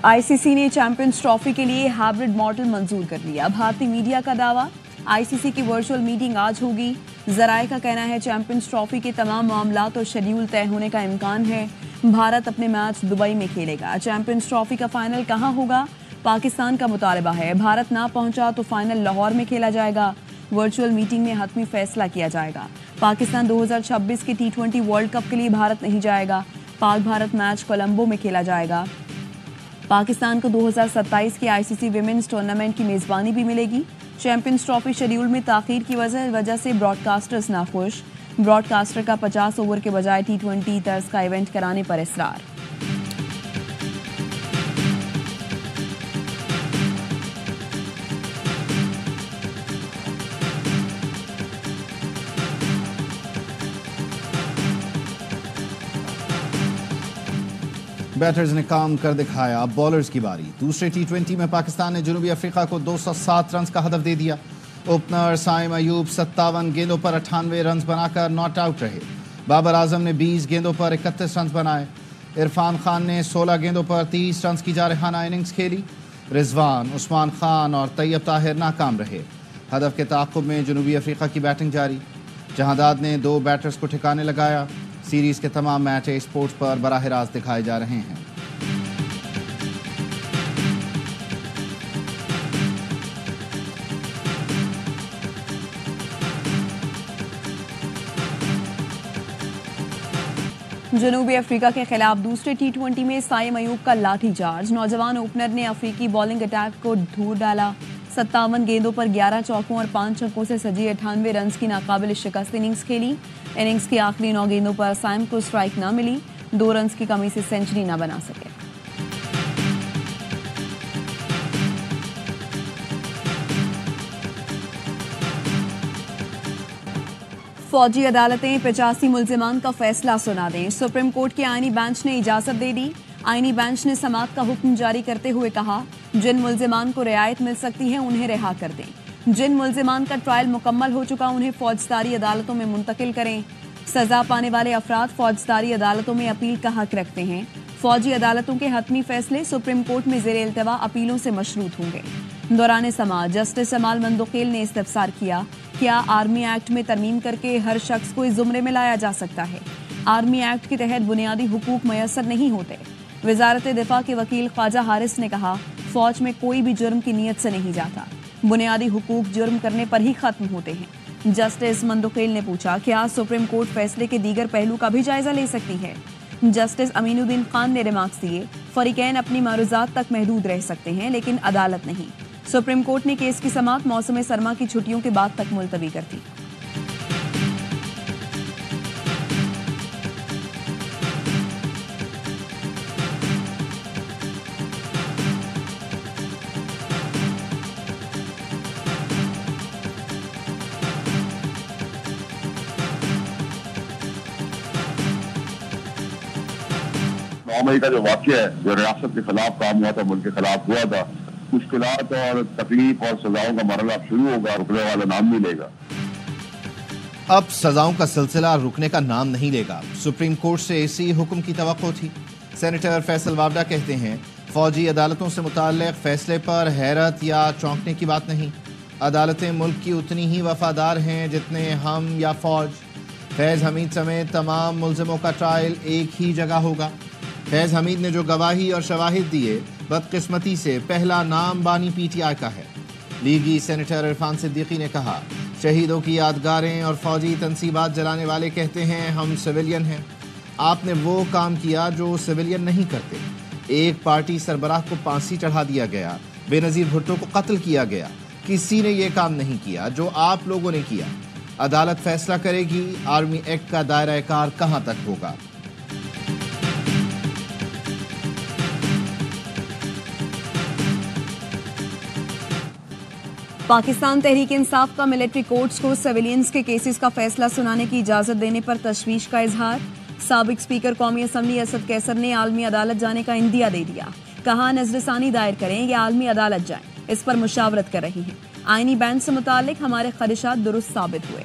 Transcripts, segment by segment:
ICC ने champions trophy के लिए हाइब्रिड मॉडल मंजूर कर लिया। भारतीय मीडिया का दावा, आईसीसी की वर्चुअल मीटिंग आज होगी। जराए का कहना है चैंपियंस ट्रॉफी के तमाम मामलात और शेड्यूल तय होने का इम्कान है। भारत अपने मैच दुबई में खेलेगा। चैंपियंस ट्रॉफी का फाइनल कहाँ होगा? पाकिस्तान का मुतालबा है। भारत ना पहुंचा तो फाइनल लाहौर में खेला जाएगा। वर्चुअल मीटिंग में हतमी फैसला किया जाएगा। पाकिस्तान 2026 के T20 वर्ल्ड कप के लिए भारत नहीं जाएगा। पाक भारत मैच कोलंबो में खेला जाएगा। पाकिस्तान को 2027 के आईसीसी विमेंस टूर्नामेंट की मेजबानी भी मिलेगी। चैंपियंस ट्रॉफी शेड्यूल में ताखीर की वजह से ब्रॉडकास्टर्स नाखुश। ब्रॉडकास्टर का 50 ओवर के बजाय T20 तर्ज का इवेंट कराने पर इसरार। बैटर्स ने काम कर दिखाया, अब बॉलर्स की बारी। दूसरे T20 में पाकिस्तान ने जनूबी अफ्रीका को 207 रन का हदफ दे दिया। ओपनर साइम अयूब 57 गेंदों पर 98 रन बनाकर नॉट आउट रहे। बाबर आजम ने 20 गेंदों पर 31 रन बनाए। इरफान खान ने 16 गेंदों पर 30 रन की जारहाना इनिंग्स खेली। रिजवान, उस्मान खान और तैयब ताहिर नाकाम रहे। हदफ के ताक़ुब में जनूबी अफ्रीका की बैटिंग जारी। जहादाद ने 2 बैटर्स को ठिकाने लगाया। सीरीज के तमाम मैच स्पोर्ट्स पर बराह रास्त दिखाए जा रहे हैं। जनूबी अफ्रीका के खिलाफ दूसरे T20 में साइम अयूब का लाठीचार्ज। नौजवान ओपनर ने अफ्रीकी बॉलिंग अटैक को धूल डाला। 57 गेंदों पर 11 चौकों और 5 छक्कों से सजी 98 रन की नाकाबिल शिकस्त इनिंग्स खेली। इनिंग्स की आखिरी 9 गेंदों पर साइम को स्ट्राइक ना मिली। 2 रन की कमी से सेंचुरी ना बना सके। फौजी अदालतें 85 मुल्जिमान का फैसला सुना दें। सुप्रीम कोर्ट के आईनी बेंच ने इजाजत दे दी। आईनी बेंच ने समाअत का हुक्म जारी करते हुए कहा, जिन मुल्जिमान को रियायत मिल सकती है उन्हें रिहा कर दें। जिन मुल्जिमान का ट्रायल मुकम्मल हो चुका उन्हें फौजदारी अदालतों में मुंतकिल करें। सजा पाने वाले अफराद फौजदारी अदालतों में अपील का हक रखते हैं। फौजी अदालतों के हतमी फैसले सुप्रीम कोर्ट में ज़ेर इल्तवा अपीलों से मशरूत होंगे। दौरान समाअत जस्टिस जमाल मंदोकेल ने इस्तफसार किया, क्या आर्मी एक्ट में तरमीम करके हर शख्स को इस जुमरे में लाया जा सकता है? आर्मी एक्ट के तहत बुनियादी हुकूक मयसर नहीं होते। वजारत दिफा के वकील ख्वाजा हारिस ने कहा, फौज में कोई भी जुर्म की नीयत से नहीं जाता। बुनियादी हुकूक जुर्म करने पर ही खत्म होते हैं। जस्टिस मंदोकेल ने पूछा, क्या सुप्रीम कोर्ट फैसले के दीगर पहलू का भी जायजा ले सकती है? जस्टिस अमीनुद्दीन खान ने रिमार्क्स दिए, फरीकैन अपनी मारूजात तक महदूद रह सकते हैं लेकिन अदालत नहीं। सुप्रीम कोर्ट ने केस की समाअत मौसम सरमा की छुट्टियों के बाद तक मुलतवी कर दी। मई का जो वाक़या है, जो रियासत के खिलाफ काम हुआ था, मुल्क के खिलाफ हुआ था, मुश्किलात और तकलीफ और सजाओं का मरहला अब शुरू होगा, रुकने वाला नाम नहीं लेगा। अब सजाओं का सिलसिला रुकने का नाम नहीं लेगा। सुप्रीम कोर्ट से इसी हुक्म की तवक्को थी। सेनेटर फैसल वावडा कहते हैं, फौजी अदालतों से मुताल्लिक फैसले पर हैरत या चौंकने की बात नहीं। अदालतें मुल्क की उतनी ही वफादार हैं जितने हम या फौज। फैज़ हमीद समेत तमाम मुल्जिमों का ट्रायल एक ही जगह होगा। फैज़ हमीद ने जो गवाही और शवाहिद दिए, बदकिस्मती से पहला नाम बानी PTI का है। लीगी सेनेटर इरफान सिद्दीकी ने कहा, शहीदों की यादगारें और फौजी तनसीबात जलाने वाले कहते हैं हम सिविलियन हैं। आपने वो काम किया जो सिविलियन नहीं करते। एक पार्टी सरबराह को फांसी चढ़ा दिया गया, बेनज़ीर भुट्टो को कत्ल किया गया। किसी ने ये काम नहीं किया जो आप लोगों ने किया। अदालत फैसला करेगी आर्मी एक्ट का दायरा कार कहाँ तक होगा। पाकिस्तान तहरीक इंसाफ का मिलिट्री कोर्ट्स को सिविलियंस के केसेस का फैसला सुनाने की इजाजत देने पर तशवीश का इजहार। साबिक स्पीकर कौमी असम्बली असद कैसर ने आलमी अदालत जाने का इंदिया दे दिया। कहा, नजरसानी दायर करें या आलमी अदालत जाएं, इस पर मुशावरत कर रही हैं। आईनी बेंच से मुतालिक हमारे खदशात दुरुस्त साबित हुए।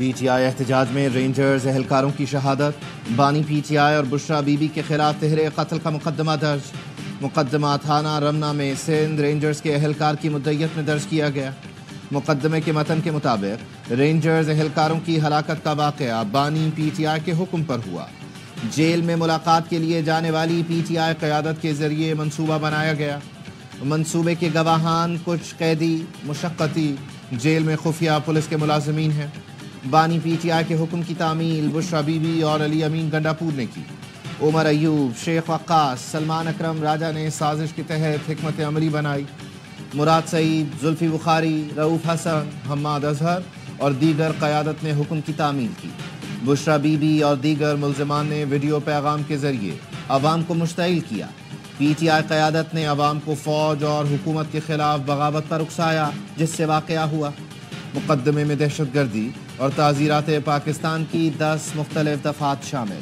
پی ٹی آئی احتجاج میں رینجرز اہلکاروں کی شہادت، بانی پی ٹی آئی اور بشرا بی بی کے خلاف تحریق قتل کا مقدمہ درج۔ مقدمہ تھانہ رمنا میں سندھ رینجرز کے اہلکار کی مدعیت میں درج کیا گیا۔ مقدمے کے متن کے مطابق رینجرز اہلکاروں کی ہلاکت کا واقعہ بانی پی ٹی آئی کے حکم پر ہوا۔ جیل میں ملاقات کے لیے جانے والی پی ٹی آئی قیادت کے ذریعے منصوبہ بنایا گیا۔ منصوبے کے گواہان کچھ قیدی مشقتی جیل میں خفیہ پولیس کے ملازمین ہیں۔ بانی پی ٹی آئی کے حکم کی تعمیل بشرا بی بی اور علی امین گنڈاپور نے کی۔ عمر ایوب، شیخ وقاص، سلمان اکرم راجہ نے سازش کے تحت حکمت عملی بنائی۔ مراد سعید، زلفی بخاری، رؤوف حسن، حماد اظہر اور دیگر قیادت نے حکم کی تعمیل کی۔ بشرا بی بی اور دیگر ملزمان نے ویڈیو پیغام کے ذریعے عوام کو مشتعل کیا۔ پی ٹی آئی قیادت نے عوام کو فوج اور حکومت کے خلاف بغاوت پر اکسایا، جس سے واقعہ ہوا۔ مقدمے میں دہشت گردی اور تعزیرات پاکستان کی 10 مختلف دفعات شامل۔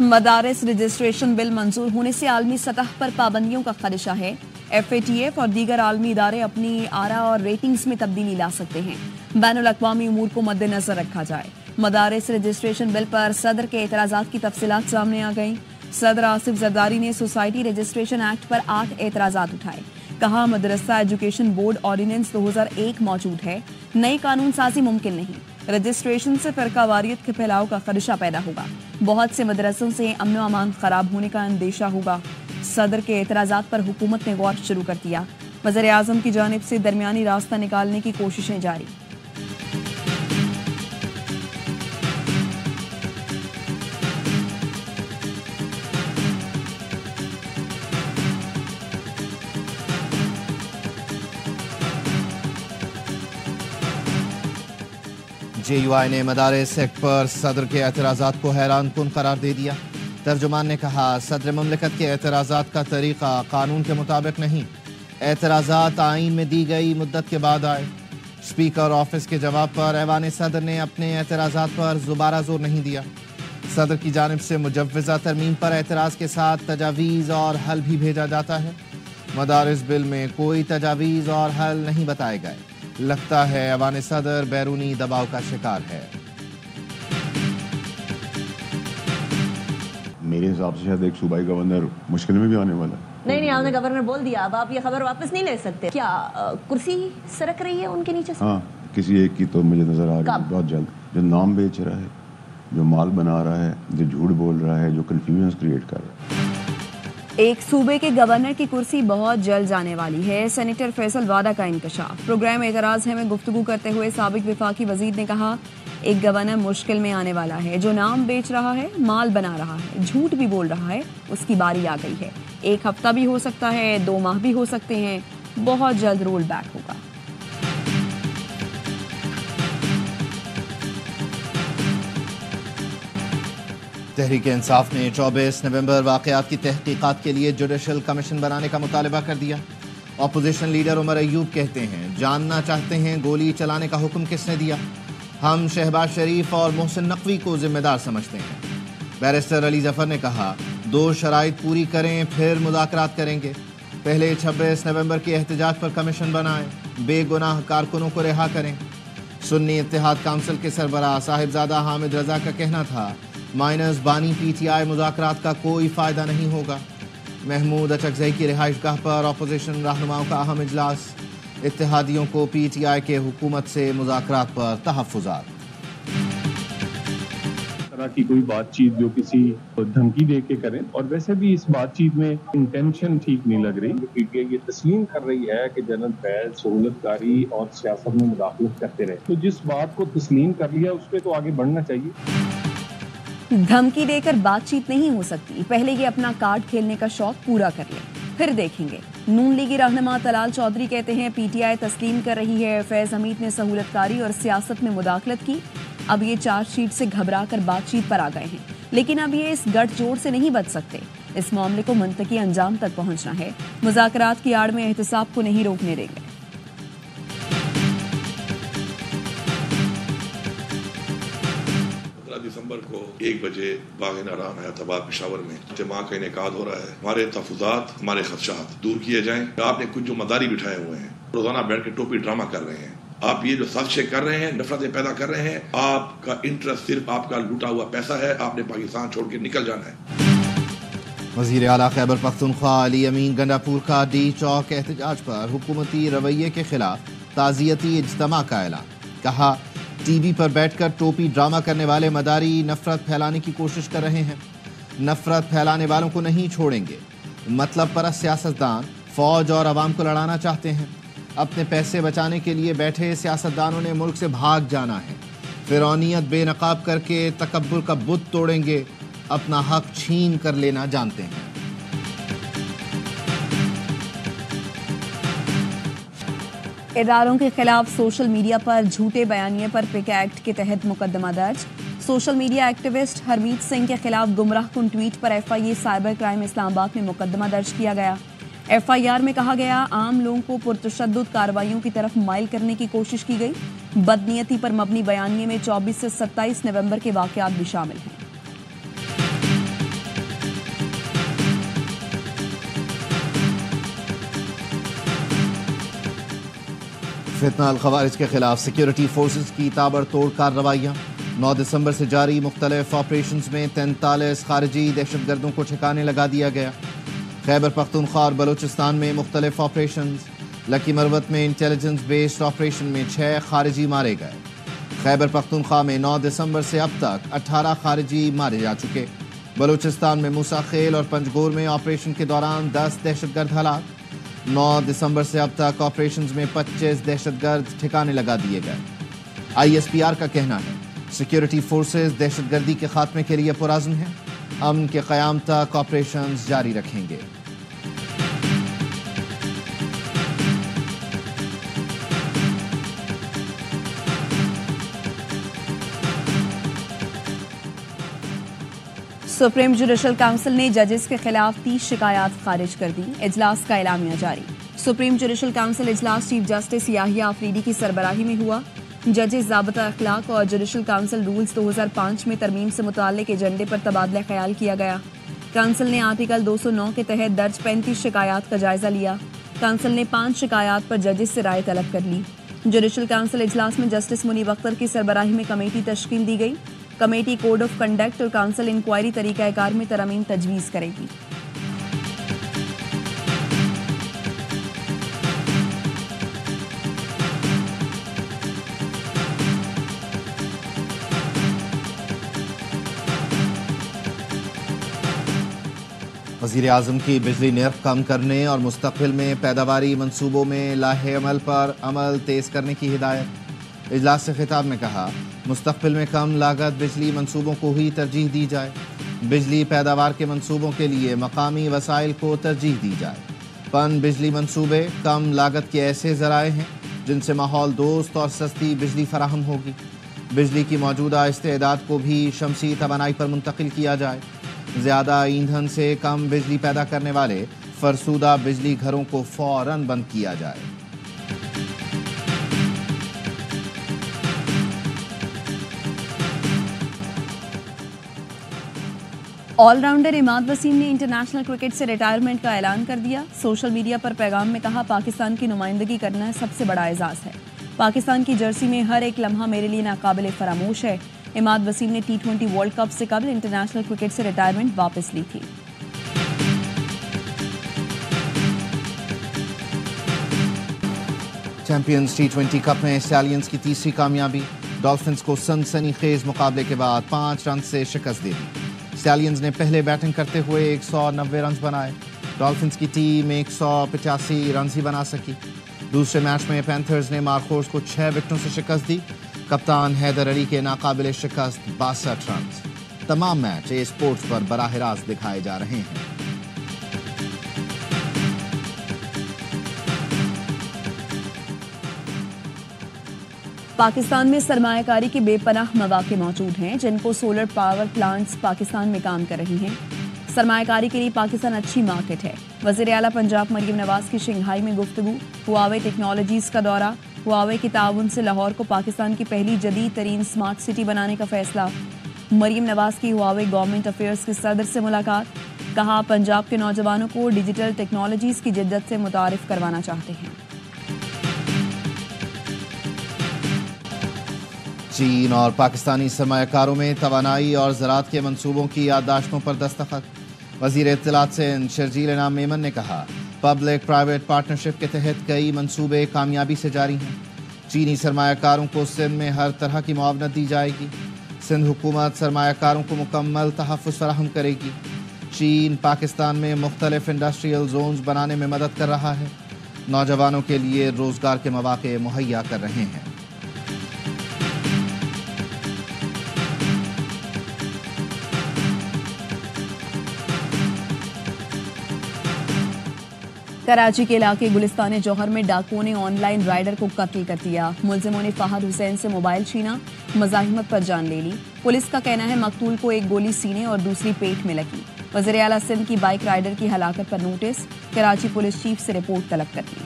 مدارس رجسٹریشن بل منظور ہونے سے عالمی سطح پر پابندیوں کا خدشہ ہے۔ ایف اے ٹی ایف اور دیگر عالمی ادارے اپنی آرا اور ریٹنگز میں تبدیلی لا سکتے ہیں۔ بین الاقوامی امور کو مد نظر رکھا جائے۔ مدارس رجسٹریشن بل پر صدر کے اعتراضات کی تفصیلات سامنے آ گئیں۔ صدر آصف زرداری نے سوسائٹی رجسٹریشن ایکٹ پر 8 اعتراضات اٹھائے۔ کہا مدرسہ ایجوکیشن بورڈ آرڈیننس 2001 موجود ہے، نئی قانون سازی ممکن نہیں۔ رجسٹریشن سے فرقہ واریت کے پھیلاؤ کا خدشہ پیدا ہوگا۔ بہت سے مدرسوں سے امن و امان خراب ہونے کا اندیشہ ہوگا۔ صدر کے اعتراضات پر حکومت نے غور شروع کر دیا۔ وزیر اعظم کی جانب سے درمیانی راستہ نکالنے کی کوششیں جاری۔ جے یو آئی نے مدارس ایکٹ پر صدر کے اعتراضات کو حیران کن قرار دے دیا۔ ترجمان نے کہا صدر مملکت کے اعتراضات کا طریقہ قانون کے مطابق نہیں۔ اعتراضات آئین میں دی گئی مدت کے بعد آئے۔ اسپیکر آفس کے جواب پر ایوان صدر نے اپنے اعتراضات پر دوبارہ زور نہیں دیا۔ صدر کی جانب سے مجوزہ ترمیم پر اعتراض کے ساتھ تجاویز اور حل بھی بھیجا جاتا ہے۔ مدارس بل میں کوئی تجاویز اور حل نہیں بتائے گئے۔ لگتا ہے ایوان صدر بیرونی دباؤ کا شکار ہے۔ میرے حساب سے شاید ایک صوبائی گورنر مشکل میں بھی آنے والا ہے۔ نہیں آپ نے گورنر بول دیا، اب آپ یہ خبر واپس نہیں لے سکتے۔ کیا کرسی سرک رہی ہے ان کے نیچے سے؟ ہاں، کسی ایک کی تو مجھے نظر آ رہی ہے بہت جلد، جو نام بیچ رہا ہے، جو مال بنا رہا ہے، جو جھوٹ بول رہا ہے، جو کنفیوژن کریٹ کر رہا ہے۔ ایک صوبے کے گورنر کی کرسی بہت جلد جانے والی ہے۔ سینیٹر فیصل وادہ کا انکشاف۔ پروگرام اعتراض ہے میں گفتگو کرتے ہوئے سابق وفاقی وزیر نے کہا ایک گورنر مشکل میں آنے والا ہے، جو نام بیچ رہا ہے، مال بنا رہا ہے، جھوٹ بھی بول رہا ہے، اس کی باری آ گئی ہے۔ 1 ہفتہ بھی ہو سکتا ہے، 2 ماہ بھی ہو سکتے ہیں، بہت جلد رول بیک ہوگا۔ تحریک انصاف نے 24 نومبر واقعات کی تحقیقات کے لیے جوڈیشل کمیشن بنانے کا مطالبہ کر دیا۔ اپوزیشن لیڈر عمر ایوب کہتے ہیں جاننا چاہتے ہیں گولی چلانے کا حکم کس نے دیا۔ ہم شہباز شریف اور محسن نقوی کو ذمہ دار سمجھتے ہیں۔ بیرسٹر علی ظفر نے کہا 2 شرائط پوری کریں پھر مذاکرات کریں گے۔ پہلے 26 نومبر کے احتجاج پر کمیشن بنائیں، بے گناہ کارکنوں کو رہا کریں۔ سنی اتحاد کونسل کے سربراہ صاحبزادہ حامد رضا کا کہنا تھا مائنس بانی پی ٹی آئی مذاکرات کا کوئی فائدہ نہیں ہوگا۔ محمود اچکزئی کی رہائش گاہ پر اپوزیشن رہنماؤں کا اہم اجلاس۔ اتحادیوں کو پی ٹی آئی کے حکومت سے مذاکرات پر تحفظات۔ طرح کی کوئی بات چیت جو کسی دھمکی دے کے کریں، اور ویسے بھی اس بات چیت میں انٹینشن ٹھیک نہیں لگ رہی۔ پی ٹی آئی یہ تسلیم کر رہی ہے کہ جنرل فیض سہولت کاری اور سیاست میں مداخلت کرتے رہے، تو جس بات کو تسلیم کر لیا اس پہ تو آگے بڑھنا چاہیے۔ دھمکی دے کر بات چیت نہیں ہو سکتی، پہلے یہ اپنا کارڈ کھیلنے کا شوق پورا کر لیں، پھر دیکھیں گے۔ نون لیگی رہنما طلال چودھری کہتے ہیں پی ٹی آئی تسلیم کر رہی ہے فیض حمید نے سہولت کاری اور سیاست میں مداخلت کی، اب یہ چارج شیٹ سے گھبرا کر بات چیت پر آ گئے ہیں، لیکن اب یہ اس گٹھ جوڑ سے نہیں بچ سکتے۔ اس معاملے کو منطقی انجام تک پہنچنا ہے، مذاکرات کی آڑ میں احتساب کو نہیں روکنے دیں گے۔ 15 दिसंबर को 1 बजे बाग नारायण हैदराबाद पेशावर में इज्तिमा का इनेकाद हो रहा है। हमारे तहफ़्फ़ुज़ात, हमारे खदशात दूर किए जाएं। आपने कुछ जो मदारी बिठाए हुए हैं, रोजाना बैठ के टोपी ड्रामा कर रहे हैं, आप ये जो साजिशें कर रहे हैं, नफरतें पैदा कर रहे हैं, आपका इंटरेस्ट सिर्फ आपका लूटा हुआ पैसा है। आपने पाकिस्तान छोड़ के निकल जाना है। वज़ीर आला खैबर पख्तूनख्वा अली अमीन गंडापुर का डी चौक एहतजाज पर हुकूमती रवैये के खिलाफ ताज़ियती इज्तिमा का ऐलान। कहा, टीवी पर बैठकर टोपी ड्रामा करने वाले मदारी नफरत फैलाने की कोशिश कर रहे हैं। नफरत फैलाने वालों को नहीं छोड़ेंगे। मतलब परस्त सियासतदान फौज और अवाम को लड़ाना चाहते हैं। अपने पैसे बचाने के लिए बैठे सियासतदानों ने मुल्क से भाग जाना है। फिरौनियत बेनकाब करके तकब्बुर का बुत तोड़ेंगे, अपना हक छीन कर लेना जानते हैं। इदारों के खिलाफ सोशल मीडिया पर झूठे बयानिए पर पिक एक्ट के तहत मुकदमा दर्ज। Social media activist Harmeet Singh के खिलाफ गुमराह कुन ट्वीट पर FIA साइबर क्राइम इस्लामाबाद में मुकदमा दर्ज किया गया। FIR में कहा गया, आम लोगों को पुरतशद्दुद कार्रवाइयों की तरफ माइल करने की कोशिश की गई। बदनीयती पर मबनी बयानिए में 24 से 27 नवंबर के वाकयात भी शामिल हैं। फितना अल खवारिज के खिलाफ सिक्योरिटी फोर्सेस की ताबड़तोड़ कार्रवाइयाँ। 9 दिसंबर से जारी मुख्तलिफ ऑपरेशंस में 43 खारजी दहशतगर्दों को ठिकाने लगा दिया गया। खैबर पख्तूनख्वा और बलूचिस्तान में मुख्तलिफ ऑपरेशंस। लकी मरवत में इंटेलिजेंस बेस्ड ऑपरेशन में 6 खारिजी मारे गए। खैबर पख्तूनख्वा में 9 दिसंबर से अब तक 18 खारिजी मारे जा चुके। बलूचिस्तान में मूसा खेल और पंजगोर में ऑपरेशन के दौरान 10 दहशतगर्द हलाक। 9 दिसंबर से अब तक ऑपरेशंस में 25 दहशतगर्द ठिकाने लगा दिए गए। ISPR का कहना है, सिक्योरिटी फोर्सेस दहशतगर्दी के खात्मे के लिए पुरअज़्म हैं। अमन के क़याम तक ऑपरेशंस जारी रखेंगे। सुप्रीम जुडिशल काउंसिल ने जजेस के खिलाफ 30 शिकायत खारिज कर दी। इजलास का एलामिया जारी। सुप्रीम जुडिशल काउंसिल इजलास चीफ जस्टिस याहिया आफरीदी की सरबराही में हुआ। जजेस ज़ाब्ता अखलाक और जुडिशल काउंसिल रूल्स 2005 में तरमीम से मुताल्लिक एजेंडे पर तबादला ख्याल किया गया। काउंसिल ने आर्टिकल 209 के तहत दर्ज 35 शिकायत का जायजा लिया। काउंसिल ने 5 शिकायत पर जजेस से राय तलब कर ली। जुडिशल काउंसिल इजलास में जस्टिस मुनीब अख्तर की सरबराही में कमेटी तश्कील दी गई। कमेटी कोड ऑफ कंडक्ट और काउंसिल इंक्वायरी तरीक़ाकार में तरमीम तजवीज़ करेगी। वज़ीर आज़म की बिजली नर्ख कम करने और मुस्तक़बिल में पैदावारी मंसूबों में लाहे अमल पर अमल तेज़ करने की हिदायत। इजलास से खिताब में कहा, मुस्तक़बिल में कम लागत बिजली मंसूबों को ही तरजीह दी जाए। बिजली पैदावार के मंसूबों के लिए मकामी वसाइल को तरजीह दी जाए। पन बिजली मंसूबे कम लागत के ऐसे ज़राए हैं जिनसे माहौल दोस्त और सस्ती बिजली फराहम होगी। बिजली की मौजूदा इस्तेदाद को भी शमसी तवानाई पर मुंतकिल किया जाए। ज़्यादा ईंधन से कम बिजली पैदा करने वाले फरसूदा बिजली घरों को फ़ौरन बंद किया जाए। ऑलराउंडर इमाद वसीम ने इंटरनेशनल क्रिकेट से रिटायरमेंट का ऐलान कर दिया। सोशल मीडिया पर पैगाम में कहा, पाकिस्तान की नुमाइंदगी करना सबसे बड़ा एजाज़ है। पाकिस्तान की जर्सी में हर एक लम्हा मेरे लिए नाकाबिले फरामोश है। इमाद वसीम ने T20 वर्ल्ड कप से कबल इंटरनेशनल क्रिकेट से रिटायरमेंट वापस ली थी। चैंपियंस T20 कप में स्टैलियंस की तीसरी कामयाबी। डॉल्फिन्स को सनसनीखेज मुकाबले के बाद 5 रन से शिकस्त दे दी। स्टैलियंस ने पहले बैटिंग करते हुए 190 रन बनाए। डॉल्फिन्स की टीम 185 रन ही बना सकी। दूसरे मैच में पैंथर्स ने मार्कोर्स को 6 विकेटों से शिकस्त दी। कप्तान हैदर अली के नाकाबिले शिकस्त 62 रन। तमाम मैच ए स्पोर्ट्स पर बराह रास्त दिखाए जा रहे हैं। पाकिस्तान में सरमायाकारी के बेपनाह मौके मौजूद हैं जिनको सोलर पावर प्लांट्स पाकिस्तान में काम कर रही हैं। सरमायाकारी के लिए पाकिस्तान अच्छी मार्केट है। वज़ीर आला पंजाब मरियम नवाज की शंघाई में गुफ्तगू। हुआवे टेक्नोलॉजीज़ का दौरा। हुआवे के ताउन से लाहौर को पाकिस्तान की पहली जदीद तरीन स्मार्ट सिटी बनाने का फैसला। مریم نواز کی ہواوے گورنمنٹ افیئرز کے صدر سے ملاقات، کہا پنجاب کے نوجوانوں کو ڈیجیٹل ٹیکنالوجیز کی جدت سے متعارف کروانا چاہتے ہیں۔ چین اور پاکستانی سرمایہ کاروں میں توانائی اور زراعت کے منصوبوں کی یادداشتوں پر دستخط۔ وزیر اطلاعات سندھ شرجیل انعام میمن نے کہا پبلک پرائیویٹ پارٹنرشپ کے تحت کئی منصوبے کامیابی سے جاری ہیں۔ چینی سرمایہ کاروں کو سندھ میں ہر طرح کی معاونت دی جائے گی۔ سندھ حکومت سرمایہ کاروں کو مکمل تحفظ فراہم کرے گی۔ چین پاکستان میں مختلف انڈسٹریل زونز بنانے میں مدد کر رہا ہے، نوجوانوں کے لیے روزگار کے مواقع مہیا کر رہے ہیں۔ کراچی کے علاقے گلستان جوہر میں ڈاکوؤں نے آن لائن رائڈر کو قتل کر دیا۔ ملزموں نے فہد حسین سے موبائل چھینا، مزاحمت پر جان لے لی۔ پولیس کا کہنا ہے مقتول کو ایک گولی سینے اور دوسری پیٹ میں لگی۔ وزیر اعلیٰ سندھ کی بائیک رائڈر کی ہلاکت پر نوٹس، کراچی پولیس چیف سے رپورٹ طلب کر لی۔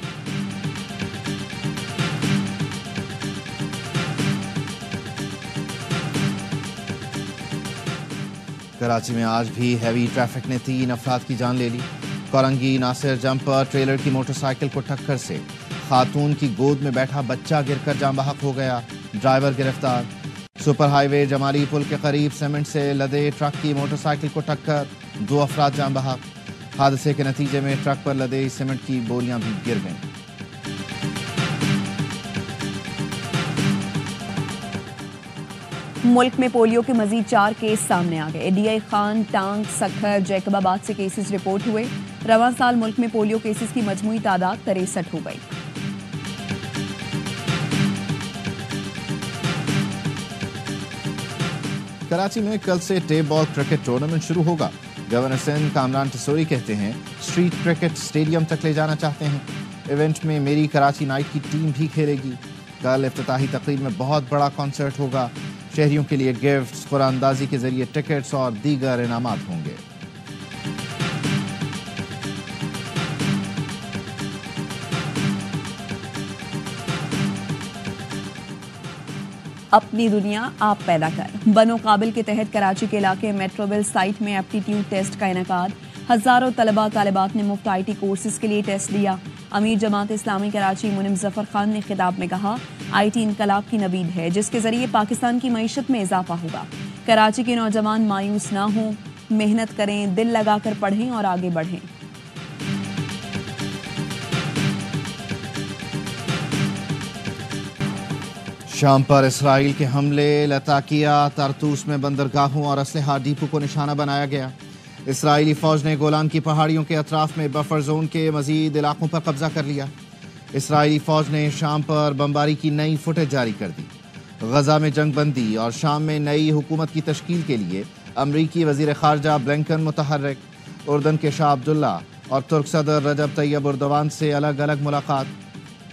کراچی میں آج بھی ہیوی ٹریفک نے 3 افراد کی جان لے لی۔ کورنگی ناصر جمپ پر ٹریلر کی موٹر سائیکل کو ٹکر سے خاتون کی گود میں بیٹھا بچہ گر کر جاں بحق ہو گیا، ڈرائیور گرفتار۔ سپر ہائی وے جمالی پل کے قریب سیمنٹ سے لدے ٹرک کی موٹر سائیکل کو ٹکر، 2 افراد جاں بحق۔ حادثے کے نتیجے میں ٹرک پر لدے سیمنٹ کی بوریاں بھی گر گئیں۔ ملک میں پولیو کے مزید 4 کیس سامنے آ گئے۔ ڈی آئی خان، ٹانگ، سکھر، جیکب آباد سے کیسز رپورٹ ہوئے۔ رواں سال ملک میں پولیو کیسز کی مجموعی تعداد 63 ہو گئی۔ کراچی میں کل سے ٹیپ بال کرکٹ ٹورنامنٹ شروع ہوگا۔ گورنر سندھ کامران ٹسوری کہتے ہیں اسٹریٹ کرکٹ سٹیڈیم تک لے جانا چاہتے ہیں۔ ایونٹ میں میری کراچی نائٹ کی ٹیم بھی کھیلے گی۔ کل افتتاحی تقریب میں بہت بڑا کنسرٹ ہوگا۔ شہریوں کے لیے گفٹس، قرآن اندازی کے ذریعے ٹکٹس اور دیگر انعامات ہوں گے۔ اپنی دنیا آپ پیدا کر، بنو قابل کے تحت کراچی کے علاقے میٹروول سائٹ میں ایپٹیٹیوڈ ٹیسٹ کا انعقاد۔ ہزاروں طلباء طالبات نے مفت آئی ٹی کورسز کے لیے ٹیسٹ دیا۔ امیر جماعت اسلامی کراچی منم ظفر خان نے خطاب میں کہا آئی ٹی انقلاب کی نوید ہے جس کے ذریعے پاکستان کی معیشت میں اضافہ ہوگا۔ کراچی کے نوجوان مایوس نہ ہوں، محنت کریں، دل لگا کر پڑھیں اور آگے بڑھیں۔ شام پر اسرائیل کے حملے، لتاکیہ، طرطوس میں بندرگاہوں اور اسلحہ ڈیپو کو نشانہ بنایا گیا۔ اسرائیلی فوج نے گولان کی پہاڑیوں کے اطراف میں بفر زون کے مزید علاقوں پر قبضہ کر لیا۔ اسرائیلی فوج نے شام پر بمباری کی نئی فوٹیج جاری کر دی۔ غزہ میں جنگ بندی اور شام میں نئی حکومت کی تشکیل کے لیے امریکی وزیر خارجہ بلنکن متحرک۔ اردن کے شاہ عبداللہ اور ترک صدر رجب طیب اردوان سے الگ الگ ملاقات۔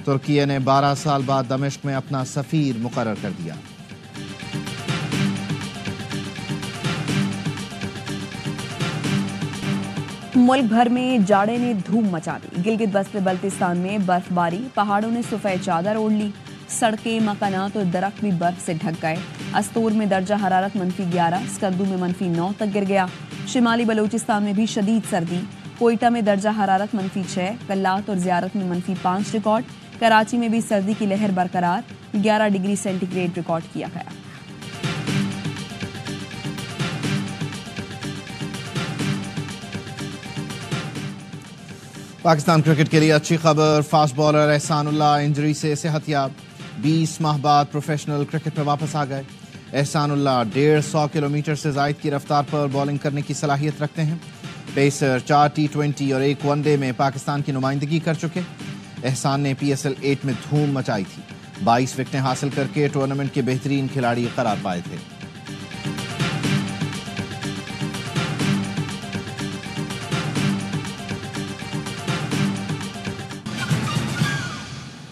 ترکیہ نے 12 سال بعد دمشق میں اپنا سفیر مقرر کر دیا۔ ملک بھر میں جاڑے نے دھوم مچا دی۔ گلگت بلتستان میں برف باری، پہاڑوں نے سفید چادر اوڑھ لی۔ سڑکیں، مکانات اور درخت بھی برف سے ڈھک گئے۔ استور میں درجہ حرارت -11، اسکردو میں -9 تک گر گیا۔ شمالی بلوچستان میں بھی شدید سردی۔ کوئٹہ میں درجہ حرارت -6، کلات اور زیارت میں -5 ریکارڈ۔ کراچی میں بھی سردی کی لہر برقرار، 11 ڈگری سینٹی گریڈ ریکارڈ کیا گیا۔ پاکستان کرکٹ کے لیے اچھی خبر، فاسٹ بالر احسان اللہ انجری سے صحت یاب، 20 ماہ بعد پروفیشنل کرکٹ میں واپس آ گئے۔ احسان اللہ 150 کلومیٹر سے زائد کی رفتار پر بالنگ کرنے کی صلاحیت رکھتے ہیں۔ پیسر 4 T20 اور 1 ون ڈے میں پاکستان کی نمائندگی کر چکے۔ احسان نے PSL 8 میں دھوم مچائی تھی، 22 وکٹیں حاصل کر کے ٹورنامنٹ کے بہترین کھلاڑی قرار پائے تھے۔